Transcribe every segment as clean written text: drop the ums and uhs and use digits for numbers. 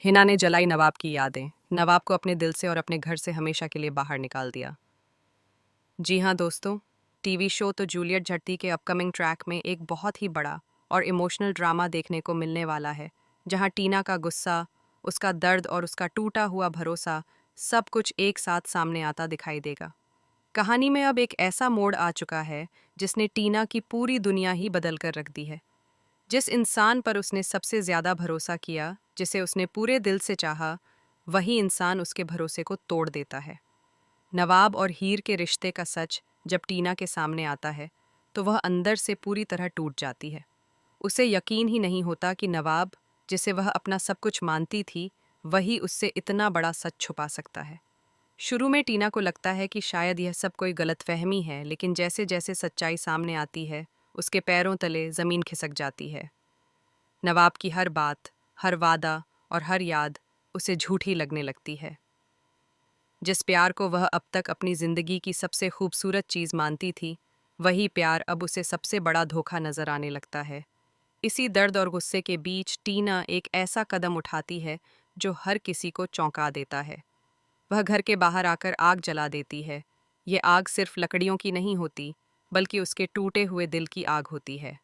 हिना ने जलाई नवाब की यादें। नवाब को अपने दिल से और अपने घर से हमेशा के लिए बाहर निकाल दिया। जी हाँ दोस्तों, टीवी शो तो जूलियट झट्टी के अपकमिंग ट्रैक में एक बहुत ही बड़ा और इमोशनल ड्रामा देखने को मिलने वाला है, जहाँ टीना का गुस्सा, उसका दर्द और उसका टूटा हुआ भरोसा सब कुछ एक साथ सामने आता दिखाई देगा। कहानी में अब एक ऐसा मोड़ आ चुका है जिसने टीना की पूरी दुनिया ही बदल कर रख दी है। जिस इंसान पर उसने सबसे ज्यादा भरोसा किया, जिसे उसने पूरे दिल से चाहा, वही इंसान उसके भरोसे को तोड़ देता है। नवाब और हीर के रिश्ते का सच जब टीना के सामने आता है तो वह अंदर से पूरी तरह टूट जाती है। उसे यकीन ही नहीं होता कि नवाब, जिसे वह अपना सब कुछ मानती थी, वही उससे इतना बड़ा सच छुपा सकता है। शुरू में टीना को लगता है कि शायद यह सब कोई गलतफहमी है, लेकिन जैसे जैसे सच्चाई सामने आती है, उसके पैरों तले जमीन खिसक जाती है। नवाब की हर बात, हर वादा और हर याद उसे झूठी लगने लगती है। जिस प्यार को वह अब तक अपनी जिंदगी की सबसे खूबसूरत चीज मानती थी, वही प्यार अब उसे सबसे बड़ा धोखा नजर आने लगता है। इसी दर्द और गुस्से के बीच टीना एक ऐसा कदम उठाती है जो हर किसी को चौंका देता है। वह घर के बाहर आकर आग जला देती है। ये आग सिर्फ लकड़ियों की नहीं होती, बल्कि उसके टूटे हुए दिल की आग होती है।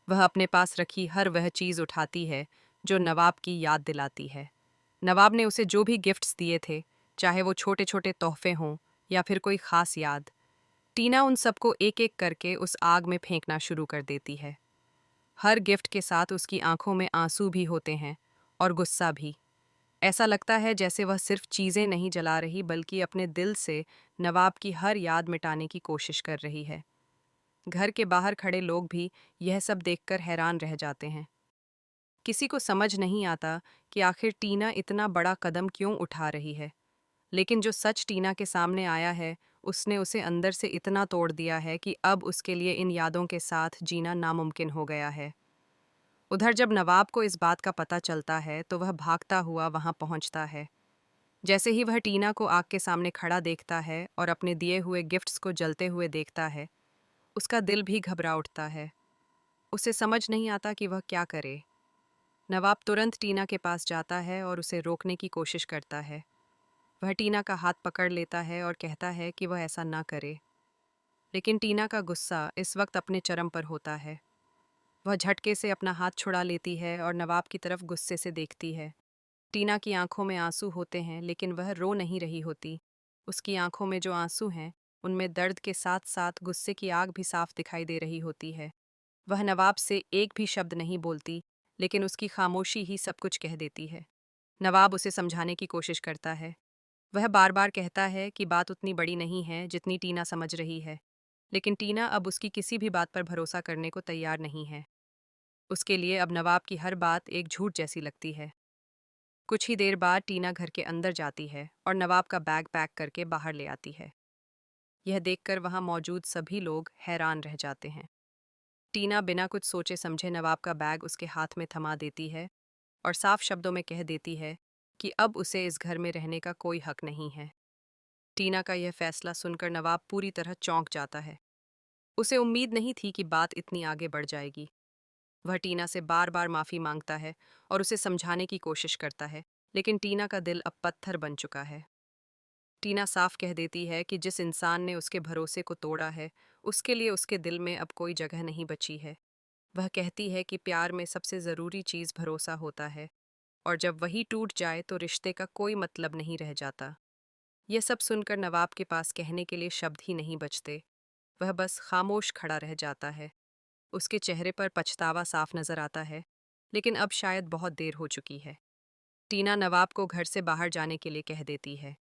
वह अपने पास रखी हर वह चीज उठाती है जो नवाब की याद दिलाती है। नवाब ने उसे जो भी गिफ्ट्स दिए थे, चाहे वो छोटे छोटे तोहफे हों या फिर कोई खास याद, टीना उन सबको एक एक करके उस आग में फेंकना शुरू कर देती है। हर गिफ्ट के साथ उसकी आंखों में आंसू भी होते हैं और गुस्सा भी। ऐसा लगता है जैसे वह सिर्फ चीजें नहीं जला रही, बल्कि अपने दिल से नवाब की हर याद मिटाने की कोशिश कर रही है। घर के बाहर खड़े लोग भी यह सब देखकर हैरान रह जाते हैं। किसी को समझ नहीं आता कि आखिर टीना इतना बड़ा कदम क्यों उठा रही है। लेकिन जो सच टीना के सामने आया है, उसने उसे अंदर से इतना तोड़ दिया है कि अब उसके लिए इन यादों के साथ जीना नामुमकिन हो गया है। उधर जब नवाब को इस बात का पता चलता है तो वह भागता हुआ वहां पहुंचता है। जैसे ही वह टीना को आग के सामने खड़ा देखता है और अपने दिए हुए गिफ्ट्स को जलते हुए देखता है, उसका दिल भी घबरा उठता है। उसे समझ नहीं आता कि वह क्या करे। नवाब तुरंत टीना के पास जाता है और उसे रोकने की कोशिश करता है। वह टीना का हाथ पकड़ लेता है और कहता है कि वह ऐसा ना करे। लेकिन टीना का गुस्सा इस वक्त अपने चरम पर होता है। वह झटके से अपना हाथ छुड़ा लेती है और नवाब की तरफ गुस्से से देखती है। टीना की आंखों में आंसू होते हैं, लेकिन वह रो नहीं रही होती। उसकी आंखों में जो आंसू हैं, उनमें दर्द के साथ साथ गुस्से की आग भी साफ दिखाई दे रही होती है। वह नवाब से एक भी शब्द नहीं बोलती, लेकिन उसकी खामोशी ही सब कुछ कह देती है। नवाब उसे समझाने की कोशिश करता है। वह बार बार कहता है कि बात उतनी बड़ी नहीं है जितनी टीना समझ रही है। लेकिन टीना अब उसकी किसी भी बात पर भरोसा करने को तैयार नहीं है। उसके लिए अब नवाब की हर बात एक झूठ जैसी लगती है। कुछ ही देर बाद टीना घर के अंदर जाती है और नवाब का बैग पैक करके बाहर ले आती है। यह देखकर वहां मौजूद सभी लोग हैरान रह जाते हैं। टीना बिना कुछ सोचे समझे नवाब का बैग उसके हाथ में थमा देती है और साफ शब्दों में कह देती है कि अब उसे इस घर में रहने का कोई हक नहीं है। टीना का यह फैसला सुनकर नवाब पूरी तरह चौंक जाता है। उसे उम्मीद नहीं थी कि बात इतनी आगे बढ़ जाएगी। वह टीना से बार बार माफी मांगता है और उसे समझाने की कोशिश करता है, लेकिन टीना का दिल अब पत्थर बन चुका है। टीना साफ कह देती है कि जिस इंसान ने उसके भरोसे को तोड़ा है, उसके लिए उसके दिल में अब कोई जगह नहीं बची है। वह कहती है कि प्यार में सबसे ज़रूरी चीज़ भरोसा होता है, और जब वही टूट जाए तो रिश्ते का कोई मतलब नहीं रह जाता। यह सब सुनकर नवाब के पास कहने के लिए शब्द ही नहीं बचते। वह बस खामोश खड़ा रह जाता है। उसके चेहरे पर पछतावा साफ नजर आता है, लेकिन अब शायद बहुत देर हो चुकी है। टीना नवाब को घर से बाहर जाने के लिए कह देती है।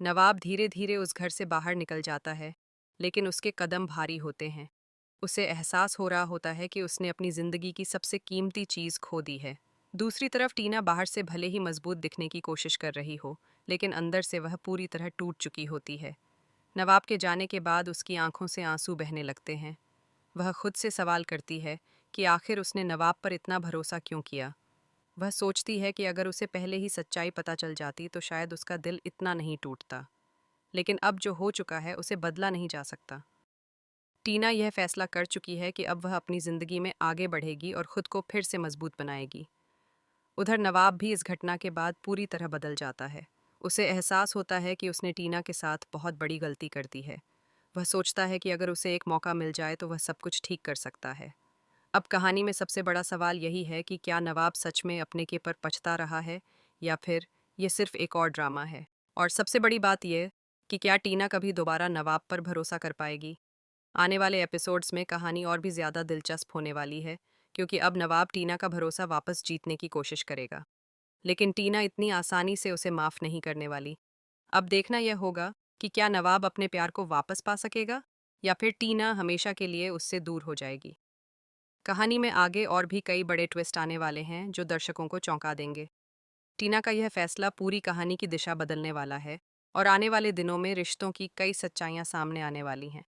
नवाब धीरे धीरे उस घर से बाहर निकल जाता है, लेकिन उसके कदम भारी होते हैं। उसे एहसास हो रहा होता है कि उसने अपनी जिंदगी की सबसे कीमती चीज खो दी है। दूसरी तरफ टीना बाहर से भले ही मजबूत दिखने की कोशिश कर रही हो, लेकिन अंदर से वह पूरी तरह टूट चुकी होती है। नवाब के जाने के बाद उसकी आंखों से आंसू बहने लगते हैं। वह खुद से सवाल करती है कि आखिर उसने नवाब पर इतना भरोसा क्यों किया। वह सोचती है कि अगर उसे पहले ही सच्चाई पता चल जाती तो शायद उसका दिल इतना नहीं टूटता। लेकिन अब जो हो चुका है उसे बदला नहीं जा सकता। टीना यह फैसला कर चुकी है कि अब वह अपनी जिंदगी में आगे बढ़ेगी और खुद को फिर से मजबूत बनाएगी। उधर नवाब भी इस घटना के बाद पूरी तरह बदल जाता है। उसे एहसास होता है कि उसने टीना के साथ बहुत बड़ी गलती कर दी है। वह सोचता है कि अगर उसे एक मौका मिल जाए तो वह सब कुछ ठीक कर सकता है। अब कहानी में सबसे बड़ा सवाल यही है कि क्या नवाब सच में अपने के पर पछता रहा है, या फिर ये सिर्फ एक और ड्रामा है। और सबसे बड़ी बात यह कि क्या टीना कभी दोबारा नवाब पर भरोसा कर पाएगी। आने वाले एपिसोड्स में कहानी और भी ज़्यादा दिलचस्प होने वाली है, क्योंकि अब नवाब टीना का भरोसा वापस जीतने की कोशिश करेगा। लेकिन टीना इतनी आसानी से उसे माफ़ नहीं करने वाली। अब देखना यह होगा कि क्या नवाब अपने प्यार को वापस पा सकेगा, या फिर टीना हमेशा के लिए उससे दूर हो जाएगी। कहानी में आगे और भी कई बड़े ट्विस्ट आने वाले हैं जो दर्शकों को चौंका देंगे। टीना का यह फैसला पूरी कहानी की दिशा बदलने वाला है, और आने वाले दिनों में रिश्तों की कई सच्चाइयां सामने आने वाली हैं।